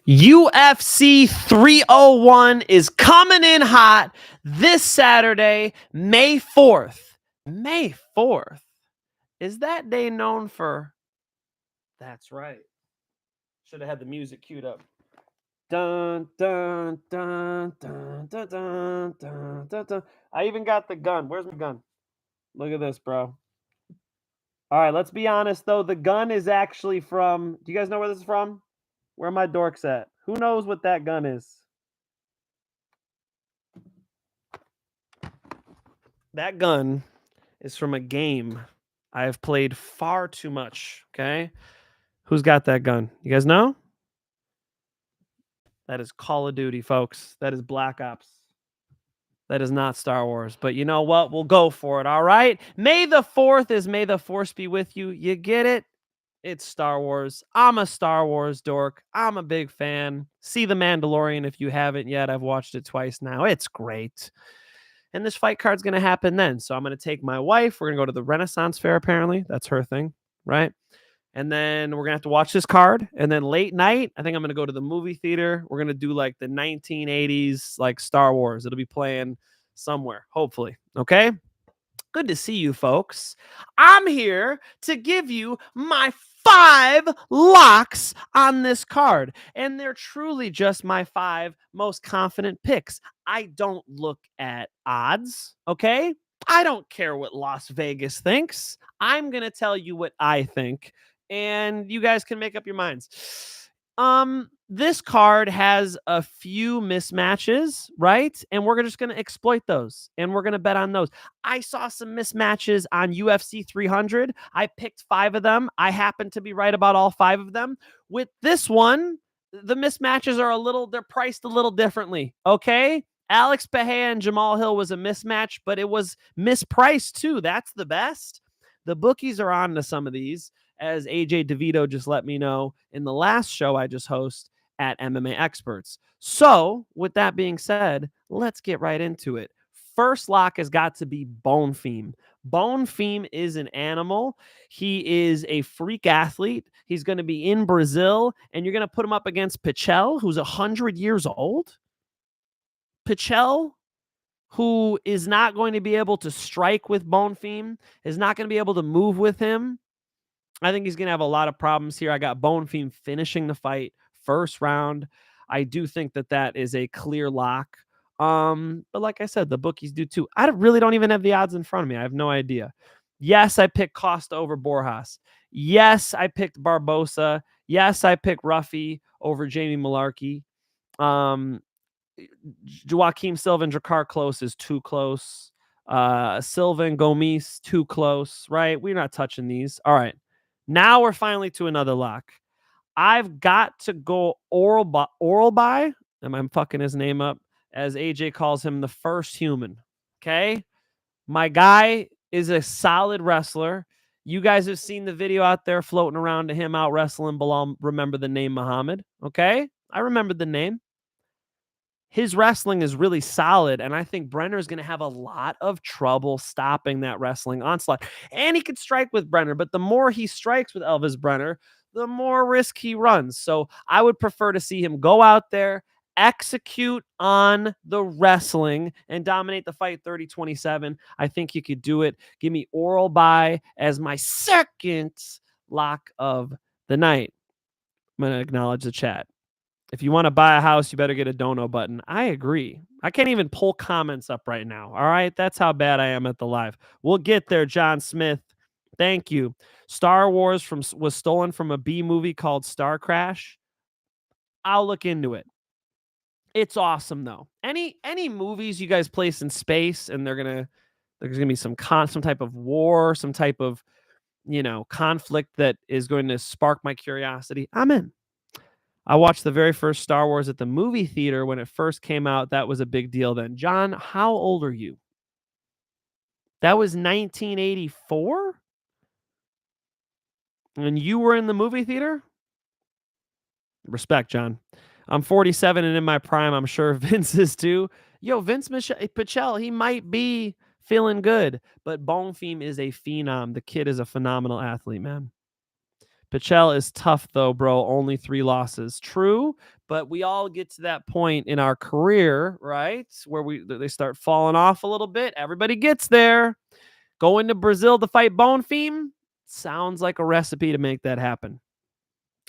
UFC 301 is coming in hot this Saturday, May 4th. May 4th. Is that day known for? That's right. Should have had the music queued up. Dun, dun, dun, dun, dun, dun, dun, dun, dun. I even got the gun. Where's my gun? Look at this, bro. All right, let's be honest, though. The gun is actually from... Do you guys know where this is from? Where are my dorks at? Who knows what that gun is? That gun is from a game I have played far too much, okay? Who's got that gun? You guys know? That is Call of Duty, folks. That is Black Ops. That is not Star Wars. But you know what? We'll go for it, all right? May the 4th is May the Force be with you. You get it? It's Star Wars. I'm a Star Wars dork. I'm a big fan. See The Mandalorian if you haven't yet. I've watched it twice now. It's great. And this fight card's going to happen then. So I'm going to take my wife. We're going to go to the Renaissance Fair, apparently. That's her thing, right? And then we're going to have to watch this card. And then late night, I think I'm going to go to the movie theater. We're going to do like the 1980s, like Star Wars. It'll be playing somewhere, hopefully. Okay? Good to see you, folks. I'm here to give you my 5 locks on this card. And they're truly just my 5 most confident picks. I don't look at odds, okay? I don't care what Las Vegas thinks. I'm going to tell you what I think, and you guys can make up your minds. This card has a few mismatches, right? And we're just going to exploit those, and we're going to bet on those. I saw some mismatches on UFC 300. I picked 5 of them. I happen to be right about all 5 of them. With this one, the mismatches are they're priced a little differently, okay? Alex Pereira and Jamal Hill was a mismatch, but it was mispriced too. That's the best. The bookies are on to some of these, as AJ DeVito just let me know in the last show I just host at MMA Experts. So, with that being said, let's get right into it. First lock has got to be Bone Fiend. Bone Fiend is an animal. He is a freak athlete. He's going to be in Brazil, and you're going to put him up against Pichel, who's 100 years old. Pichel, who is not going to be able to strike with Bone Fiend, is not going to be able to move with him. I think he's going to have a lot of problems here. I got Bone Fiend finishing the fight first round. I do think that is a clear lock. But like I said, the bookies do too. I really don't even have the odds in front of me. I have no idea. Yes, I picked Costa over Borjas. Yes, I picked Barbosa. Yes, I picked Ruffy over Jamie Malarkey. Joaquim Silva and Drakkar Close is too close. Silva and Gomis, too close, right? We're not touching these. All right. Now we're finally to another lock. I've got to go Oral by. Am I fucking his name up? As AJ calls him, the first human. Okay? My guy is a solid wrestler. You guys have seen the video out there floating around to him out wrestling Bilal. Remember the name Muhammad? Okay? I remember the name. His wrestling is really solid, and I think Brenner is going to have a lot of trouble stopping that wrestling onslaught. And he could strike with Brenner, but the more he strikes with Elvis Brenner, the more risk he runs. So I would prefer to see him go out there, execute on the wrestling, and dominate the fight 30-27. I think he could do it. Give me Oral by as my second lock of the night. I'm going to acknowledge the chat. If you want to buy a house, you better get a dono button. I agree. I can't even pull comments up right now. All right. That's how bad I am at the live. We'll get there, John Smith. Thank you. Star Wars was stolen from a B movie called Star Crash. I'll look into it. It's awesome though. Any movies you guys place in space and there's gonna be some type of war, some type of conflict that is going to spark my curiosity, I'm in. I watched the very first Star Wars at the movie theater when it first came out. That was a big deal then. John, how old are you? That was 1984? And you were in the movie theater? Respect, John. I'm 47 and in my prime. I'm sure Vince is too. Yo, Vince Pichel, he might be feeling good, but Bone Fiend is a phenom. The kid is a phenomenal athlete, man. Pichel is tough though, bro. Only 3 losses. True, but we all get to that point in our career, right? Where they start falling off a little bit. Everybody gets there. Going to Brazil to fight Bonfim sounds like a recipe to make that happen.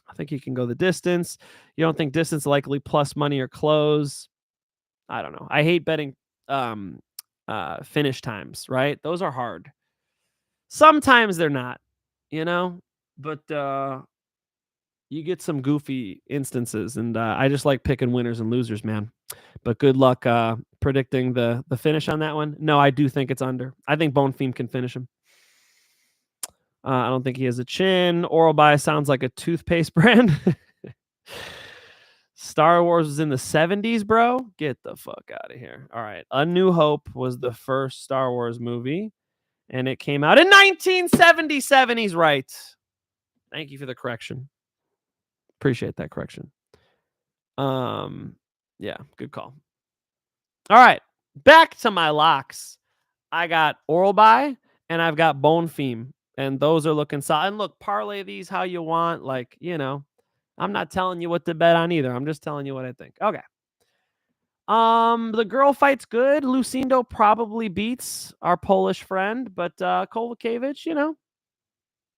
I think he can go the distance. You don't think distance likely plus money or close? I don't know. I hate betting um finish times, right? Those are hard. Sometimes they're not, you know, but you get some goofy instances, and I just like picking winners and losers, man. But good luck predicting the finish on that one. No, I do think it's under. I think Bonfim can finish him. I don't think he has a chin. Oral By sounds like a toothpaste brand. Star Wars was in the 70s, bro. Get the fuck out of here. All right. A New Hope was the first Star Wars movie, and it came out in 1977. He's right. Thank you for the correction. Appreciate that correction. Yeah, good call. All right. Back to my locks. I got Oral By and I've got Bone Theme. And those are looking solid. And look, parlay these how you want. Like, I'm not telling you what to bet on either. I'm just telling you what I think. Okay. The girl fight's good. Lucindo probably beats our Polish friend, but Kovacevic,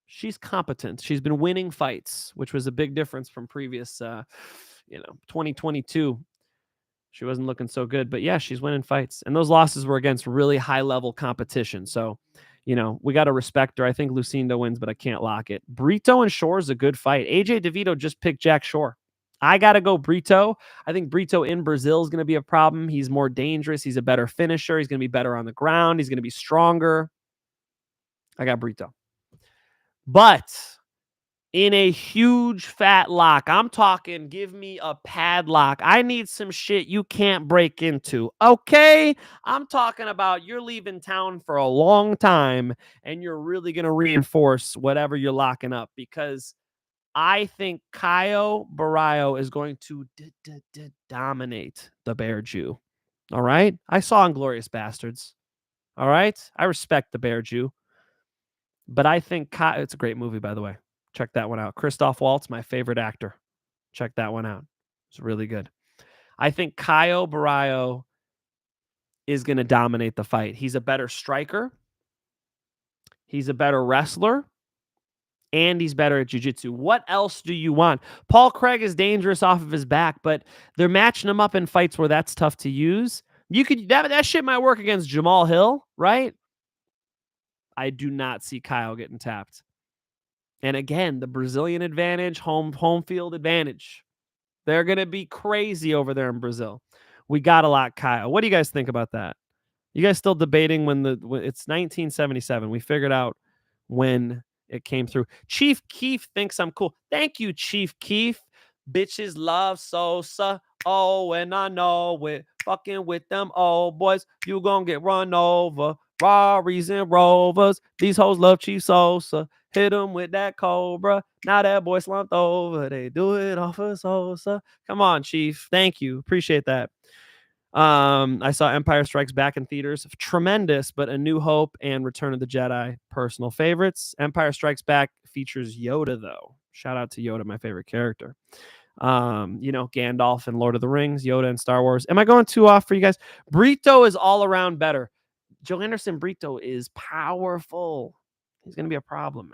she's competent. She's been winning fights, which was a big difference from previous 2022. She wasn't looking so good, but yeah, she's winning fights. And those losses were against really high-level competition. So, we got to respect her. I think Lucinda wins, but I can't lock it. Brito and Shore is a good fight. AJ DeVito just picked Jack Shore. I got to go Brito. I think Brito in Brazil is going to be a problem. He's more dangerous. He's a better finisher. He's going to be better on the ground. He's going to be stronger. I got Brito. But in a huge fat lock, I'm talking give me a padlock. I need some shit you can't break into. Okay? I'm talking about you're leaving town for a long time and you're really going to reinforce whatever you're locking up, because I think Caio Barrio is going to dominate the Bear Jew. All right? I saw Inglourious Bastards. All right? I respect the Bear Jew. But I think it's a great movie, by the way. Check that one out. Christoph Waltz, my favorite actor. Check that one out. It's really good. I think Caio Barrio is going to dominate the fight. He's a better striker. He's a better wrestler. And he's better at jiu-jitsu. What else do you want? Paul Craig is dangerous off of his back, but they're matching him up in fights where that's tough to use. That shit might work against Jamal Hill, right? I do not see Kyle getting tapped. And again, the Brazilian advantage, home field advantage. They're going to be crazy over there in Brazil. We got to lock Kyle. What do you guys think about that? You guys still debating when it's 1977. We figured out when it came through. Chief Keef thinks I'm cool. Thank you, Chief Keef. Bitches love Sosa. Oh, and I know it. Fucking with them old boys, you gonna get run over. Rarries and Rovers. These hoes love Chief Sosa. Hit him with that Cobra. Now that boy slumped over. They do it off of Sosa. Come on, Chief. Thank you. Appreciate that. I saw Empire Strikes Back in theaters. Tremendous, but A New Hope and Return of the Jedi, personal favorites. Empire Strikes Back features Yoda, though. Shout out to Yoda, my favorite character. Gandalf and Lord of the Rings, Yoda and Star Wars. Am I going too off for you guys? Brito is all around better. Joe Anderson Brito is powerful. He's going to be a problem,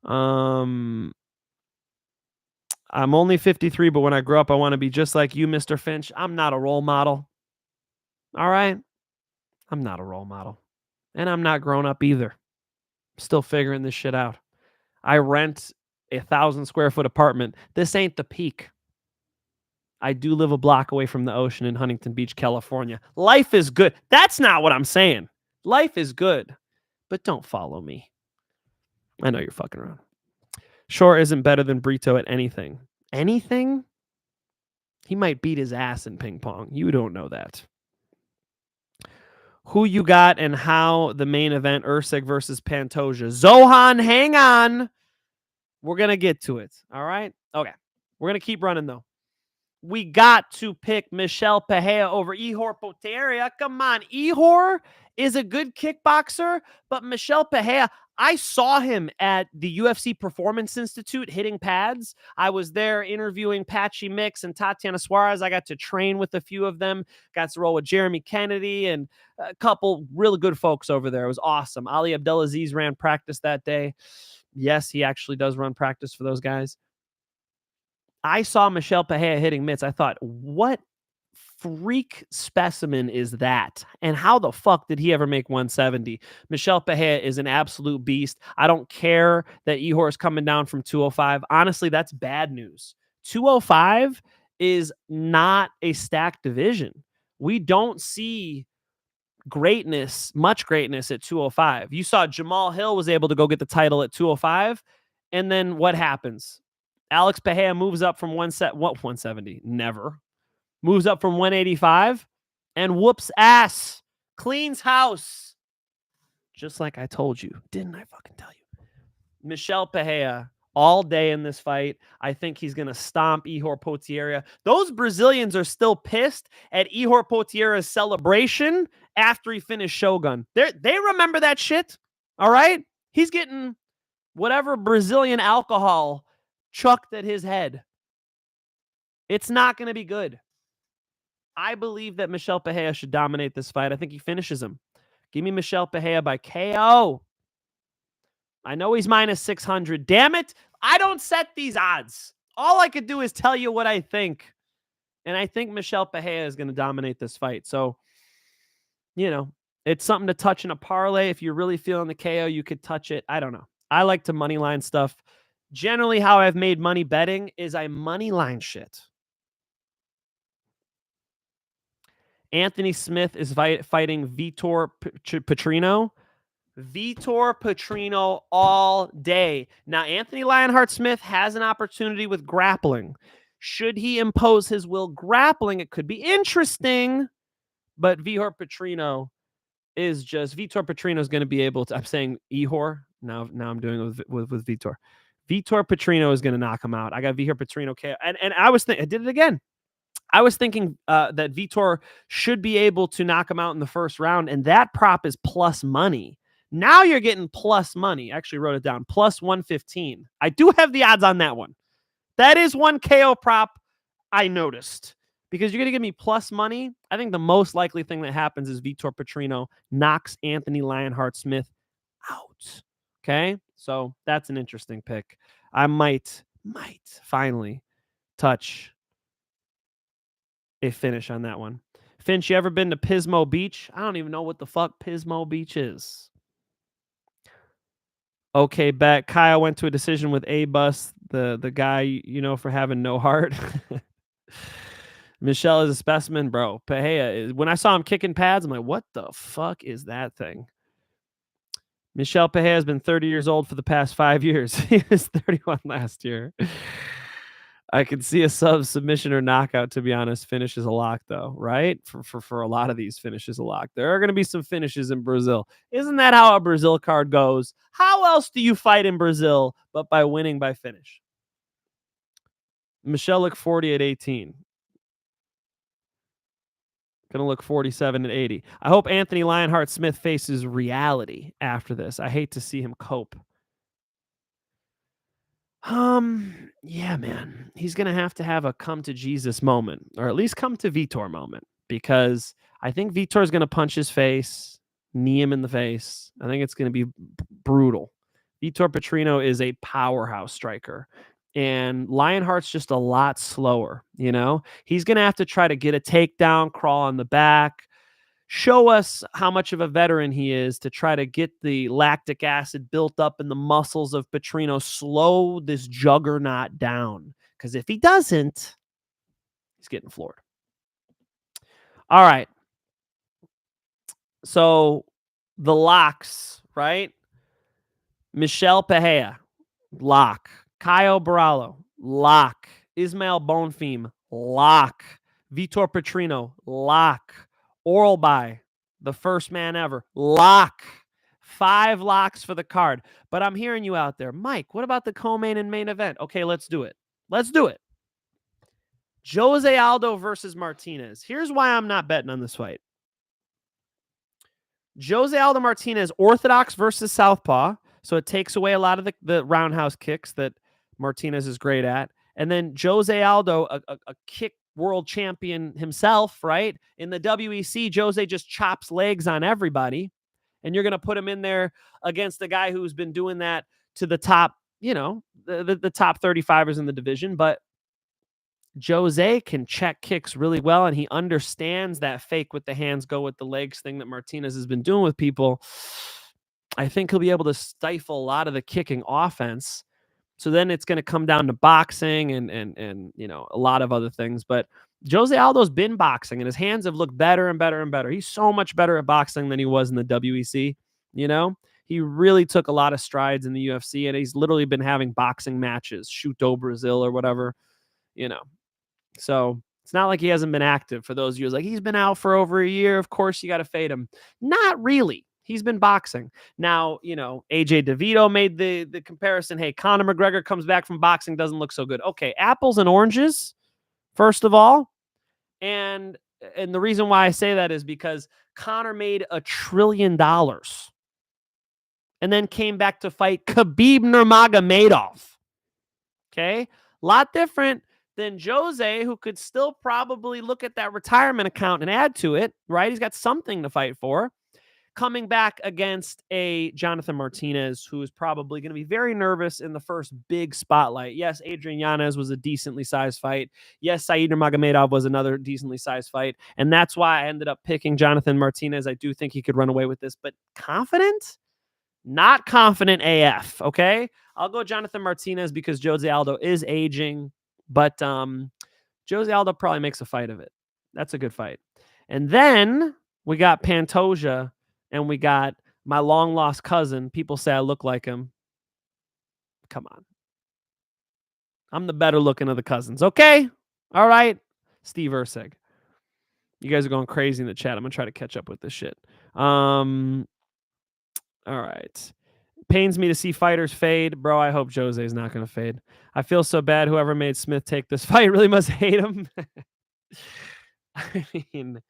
man. I'm only 53, but when I grow up, I want to be just like you, Mr. Finch. I'm not a role model. All right? I'm not a role model. And I'm not grown up either. I'm still figuring this shit out. I rent a 1,000 square foot apartment. This ain't the peak. I do live a block away from the ocean in Huntington Beach, California. Life is good. That's not what I'm saying. Life is good. But don't follow me. I know you're fucking around. Shore isn't better than Brito at anything. Anything? He might beat his ass in ping pong. You don't know that. Who you got and how the main event, Usyk versus Pantoja. Zohan, hang on. We're going to get to it. All right? Okay. We're going to keep running, though. We got to pick Michel Pereira over Ihor Potieria. Come on. Ihor is a good kickboxer, but Michel Pereira, I saw him at the UFC Performance Institute hitting pads. I was there interviewing Patchy Mix and Tatiana Suarez. I got to train with a few of them, got to roll with Jeremy Kennedy and a couple really good folks over there. It was awesome. Ali Abdelaziz ran practice that day. Yes, he actually does run practice for those guys. I saw Michel Pereira hitting mitts. I thought, what freak specimen is that? And how the fuck did he ever make 170? Michel Pereira is an absolute beast. I don't care that Ihor is coming down from 205. Honestly, that's bad news. 205 is not a stacked division. We don't see much greatness at 205. You saw Jamal Hill was able to go get the title at 205. And then what happens? Alex Pereira moves up from 170. Never. Moves up from 185 and whoops ass. Cleans house. Just like I told you. Didn't I fucking tell you? Michel Pereira all day in this fight. I think he's going to stomp Ihor Potieria. Those Brazilians are still pissed at Ihor Potiera's celebration after he finished Shogun. They remember that shit. All right? He's getting whatever Brazilian alcohol chucked at his head. It's not going to be good. I believe that Michel Pereira should dominate this fight. I think he finishes him. Give me Michel Pereira by KO. I know he's minus 600. Damn it. I don't set these odds. All I could do is tell you what I think. And I think Michel Pereira is going to dominate this fight. So, it's something to touch in a parlay. If you're really feeling the KO, you could touch it. I don't know. I like to money line stuff. Generally, how I've made money betting is I money line shit. Anthony Smith is fighting Vitor Petrino. Vitor Petrino all day. Now, Anthony Lionheart Smith has an opportunity with grappling. Should he impose his will grappling, it could be interesting. But Vitor Petrino is going to be able to. I'm saying Ihor. Now I'm doing it with Vitor. Vitor Petrino is going to knock him out. I got Vitor Petrino. Okay. And I did it again. I was thinking that Vitor should be able to knock him out in the first round, and that prop is plus money. Now you're getting plus money. I actually wrote it down. Plus 115. I do have the odds on that one. That is one KO prop I noticed. Because you're going to give me plus money. I think the most likely thing that happens is Vitor Petrino knocks Anthony Lionheart Smith out. Okay? So that's an interesting pick. I might finally touch a finish on that one. Finch, you ever been to Pismo Beach? I don't even know what the fuck Pismo Beach is. Okay, bet. Kyle went to a decision with A-Bus, the guy, for having no heart. Michelle is a specimen, bro. Pereira, when I saw him kicking pads, I'm like, what the fuck is that thing? Michel Pereira has been 30 years old for the past 5 years. He was 31 last year. I could see a submission or knockout, to be honest. Finish is a lock, though, right? For a lot of these, finish is a lock. There are going to be some finishes in Brazil. Isn't that how a Brazil card goes? How else do you fight in Brazil but by winning by finish? Michelle looked 40 at 18. Going to look 47 at 80. I hope Anthony Lionheart Smith faces reality after this. I hate to see him cope. Yeah, man. He's going to have a come to Jesus moment, or at least come to Vitor moment, because I think Vitor is going to punch his face, knee him in the face. I think it's going to be brutal. Vitor Petrino is a powerhouse striker, and Lionheart's just a lot slower. He's going to have to try to get a takedown, crawl on the back, show us how much of a veteran he is to try to get the lactic acid built up in the muscles of Petrino, slow this juggernaut down. Because if he doesn't, he's getting floored. All right. So the locks, right? Michel Pereira, lock. Caio Barallo, lock. Ismael Bonfim, lock. Vitor Petrino, lock. Oral by the first man ever, lock. 5 locks for the card. But I'm hearing you out there. Mike, what about the co-main and main event? Okay, let's do it. Jose Aldo versus Martinez. Here's why I'm not betting on this fight. Jose Aldo Martinez, orthodox versus southpaw. So it takes away a lot of the roundhouse kicks that Martinez is great at. And then Jose Aldo, a kick world champion himself, right? In the WEC, Jose just chops legs on everybody. And you're going to put him in there against the guy who's been doing that to the top, the top 35ers in the division. But Jose can check kicks really well, and he understands that fake with the hands, go with the legs thing that Martinez has been doing with people. I think he'll be able to stifle a lot of the kicking offense. So then it's going to come down to boxing and a lot of other things. But Jose Aldo's been boxing, and his hands have looked better and better and better. He's so much better at boxing than he was in the WEC. He really took a lot of strides in the UFC, and he's literally been having boxing matches, Shoot do Brazil or whatever. So it's not like he hasn't been active. For those of you like, he's been out for over a year. Of course, you got to fade him. Not really. He's been boxing. Now, AJ DeVito made the comparison. Hey, Conor McGregor comes back from boxing, doesn't look so good. Okay, apples and oranges, first of all. And the reason why I say that is because Conor made $1 trillion and then came back to fight Khabib Nurmagomedov. Okay? A lot different than Jose, who could still probably look at that retirement account and add to it, right? He's got something to fight for. Coming back against a Jonathan Martinez, who is probably going to be very nervous in the first big spotlight. Yes, Adrian Yanez was a decently sized fight. Yes, Said Nurmagomedov was another decently sized fight. And that's why I ended up picking Jonathan Martinez. I do think he could run away with this, but confident? Not confident AF, okay? I'll go Jonathan Martinez because Jose Aldo is aging, but Jose Aldo probably makes a fight of it. That's a good fight. And then we got Pantoja, and we got my long-lost cousin. People say I look like him. Come on. I'm the better looking of the cousins, okay? All right? Steve Ursig. You guys are going crazy in the chat. I'm going to try to catch up with this shit. All right. Pains me to see fighters fade. Bro, I hope Jose is not going to fade. I feel so bad. Whoever made Smith take this fight really must hate him. I mean,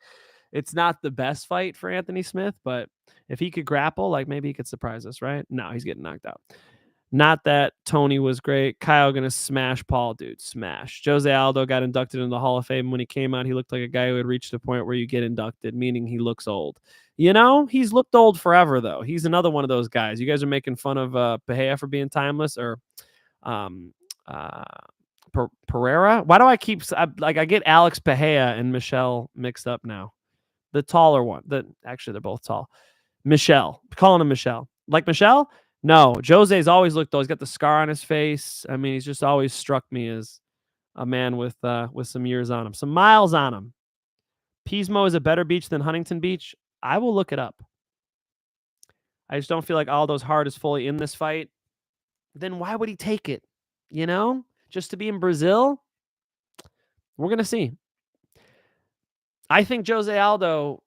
it's not the best fight for Anthony Smith, but if he could grapple, like maybe he could surprise us, right? No, he's getting knocked out. Not that Tony was great. Kyle going to smash Paul, dude. Smash. Jose Aldo got inducted into the Hall of Fame. When he came out, he looked like a guy who had reached a point where you get inducted, meaning he looks old. He's looked old forever, though. He's another one of those guys. You guys are making fun of Pereira for being timeless, or Pereira. Why do I keep I get Alex Pereira and Michelle mixed up now? The taller one. Actually, they're both tall. Michelle. Calling him Michelle. Like Michelle? No. Jose's always looked old. He's got the scar on his face. I mean, he's just always struck me as a man with some years on him, some miles on him. Pismo is a better beach than Huntington Beach. I will look it up. I just don't feel like Aldo's heart is fully in this fight. Then why would he take it? Just to be in Brazil? We're going to see. I think Jose Aldo,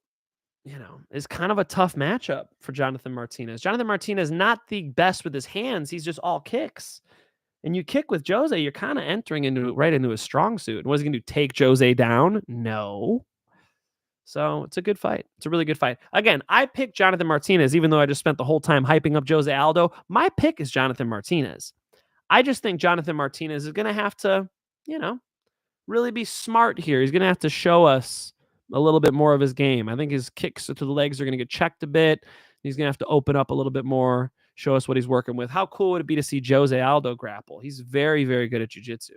is kind of a tough matchup for Jonathan Martinez. Jonathan Martinez, not the best with his hands. He's just all kicks. And you kick with Jose, you're kind of entering right into his strong suit. What is he going to do? Take Jose down? No. So it's a good fight. It's a really good fight. Again, I picked Jonathan Martinez, even though I just spent the whole time hyping up Jose Aldo. My pick is Jonathan Martinez. I just think Jonathan Martinez is going to have to, really be smart here. He's going to have to show us a little bit more of his game. I think his kicks to the legs are going to get checked a bit. He's going to have to open up a little bit more, show us what he's working with. How cool would it be to see Jose Aldo grapple? He's very, very good at jiu-jitsu.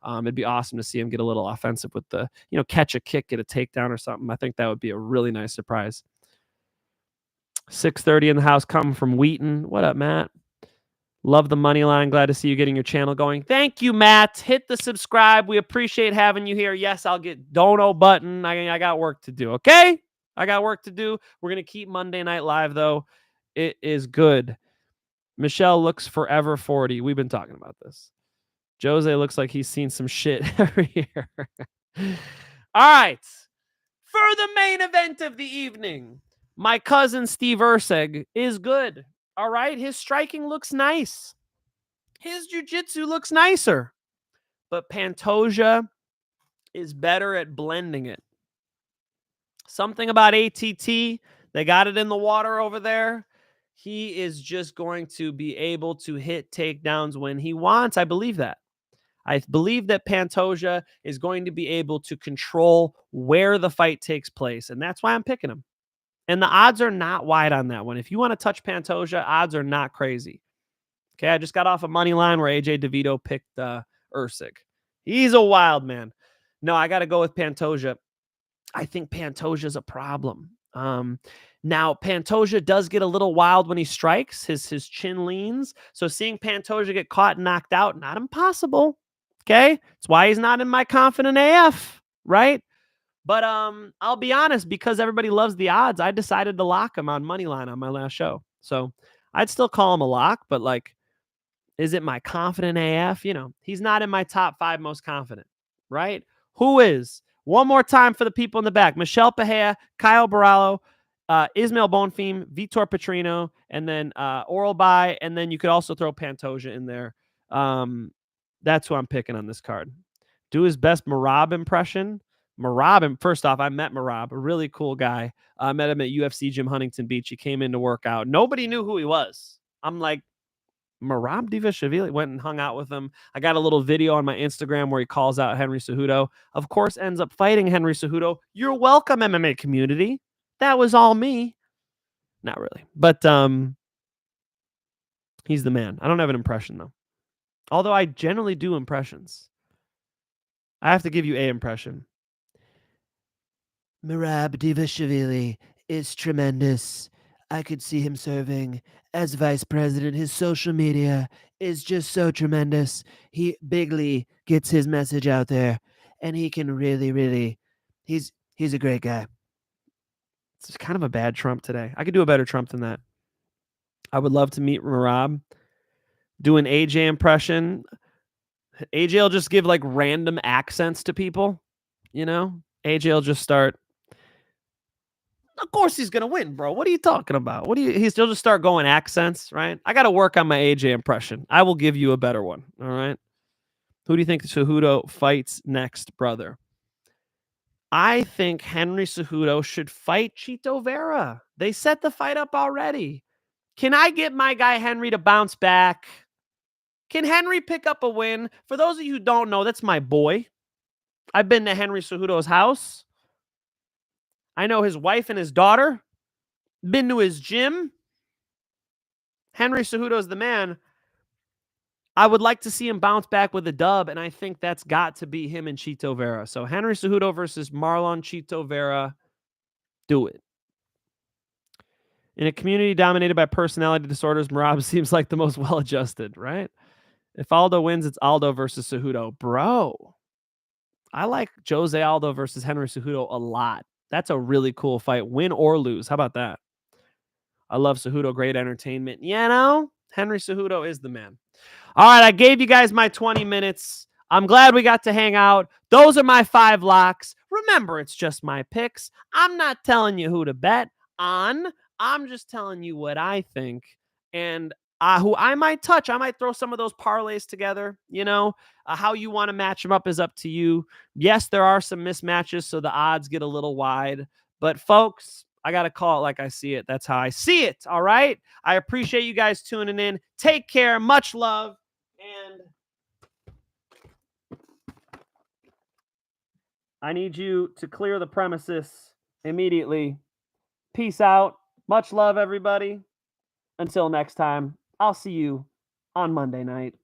It'd be awesome to see him get a little offensive with the, catch a kick, get a takedown or something. I think that would be a really nice surprise. 6:30 in the house, coming from Wheaton. What up, Matt? Love the money line. Glad to see you getting your channel going. Thank you, Matt. Hit the subscribe. We appreciate having you here. Yes, I'll get dono button. I got work to do, okay? I got work to do. We're going to keep Monday Night Live, though. It is good. Michelle looks forever 40. We've been talking about this. Jose looks like he's seen some shit every year. All right. For the main event of the evening, my cousin Steve Ursig is good. All right. His striking looks nice. His jiu-jitsu looks nicer. But Pantoja is better at blending it. Something about ATT. They got it in the water over there. He is just going to be able to hit takedowns when he wants. I believe that. I believe that Pantoja is going to be able to control where the fight takes place, and that's why I'm picking him. And the odds are not wide on that one. If you want to touch Pantoja, odds are not crazy. Okay, I just got off a money line where AJ DeVito picked Usyk. He's a wild man. No, I got to go with Pantoja. I think Pantoja's a problem. Now Pantoja does get a little wild when he strikes. His chin leans. So seeing Pantoja get caught and knocked out, not impossible. Okay, it's why he's not in my confident AF, right? But I'll be honest, because everybody loves the odds, I decided to lock him on money line on my last show. So I'd still call him a lock, but like, is it my confident AF? You know, he's not in my top 5 most confident, right? Who is? One more time for the people in the back: Michelle Pajea, Kyle Barallo, Ismail Bonfim, Vitor Petrino, and then Oral By, and then you could also throw Pantoja in there. That's who I'm picking on this card. Do his best Marab impression. Marab, first off, I met Marab, a really cool guy. I met him at UFC Gym Huntington Beach. He came in to work out. Nobody knew who he was. I'm like, Marab Divashvili. Went and hung out with him. I got a little video on my Instagram where he calls out Henry Cejudo. Of course, ends up fighting Henry Cejudo. You're welcome, MMA community. That was all me. Not really. But he's the man. I don't have an impression, though. Although I generally do impressions. I have to give you a impression. Merab Divashvili is tremendous. I could see him serving as vice president. His social media is just so tremendous. He bigly gets his message out there, and he can really he's a great guy. It's kind of a bad Trump today. I could do a better Trump than that. I would love to meet Merab. Do an AJ impression. AJ will just give like random accents to people, you know? AJ will just start. Of course he's gonna win, bro. What are you talking about? He'll just start going accents, right? I gotta work on my AJ impression. I will give you a better one. All right. Who do you think Cejudo fights next, brother? I think Henry Cejudo should fight Chito Vera. They set the fight up already. Can I get my guy Henry to bounce back? Can Henry pick up a win? For those of you who don't know, that's my boy. I've been to Henry Cejudo's house. I know his wife and his daughter. Been to his gym. Henry Cejudo is the man. I would like to see him bounce back with a dub, and I think that's got to be him and Chito Vera. So Henry Cejudo versus Marlon Chito Vera. Do it. In a community dominated by personality disorders, Merab seems like the most well-adjusted, right? If Aldo wins, it's Aldo versus Cejudo. Bro, I like Jose Aldo versus Henry Cejudo a lot. That's a really cool fight, win or lose. How about that? I love Cejudo, great entertainment. You know, Henry Cejudo is the man. All right, I gave you guys my 20 minutes. I'm glad we got to hang out. Those are my 5 locks. Remember, it's just my picks. I'm not telling you who to bet on. I'm just telling you what I think. And who I might touch. I might throw some of those parlays together. You know, how you want to match them up is up to you. Yes, there are some mismatches, so the odds get a little wide. But folks, I got to call it like I see it. That's how I see it. All right. I appreciate you guys tuning in. Take care. Much love. And I need you to clear the premises immediately. Peace out. Much love, everybody. Until next time, I'll see you on Monday night.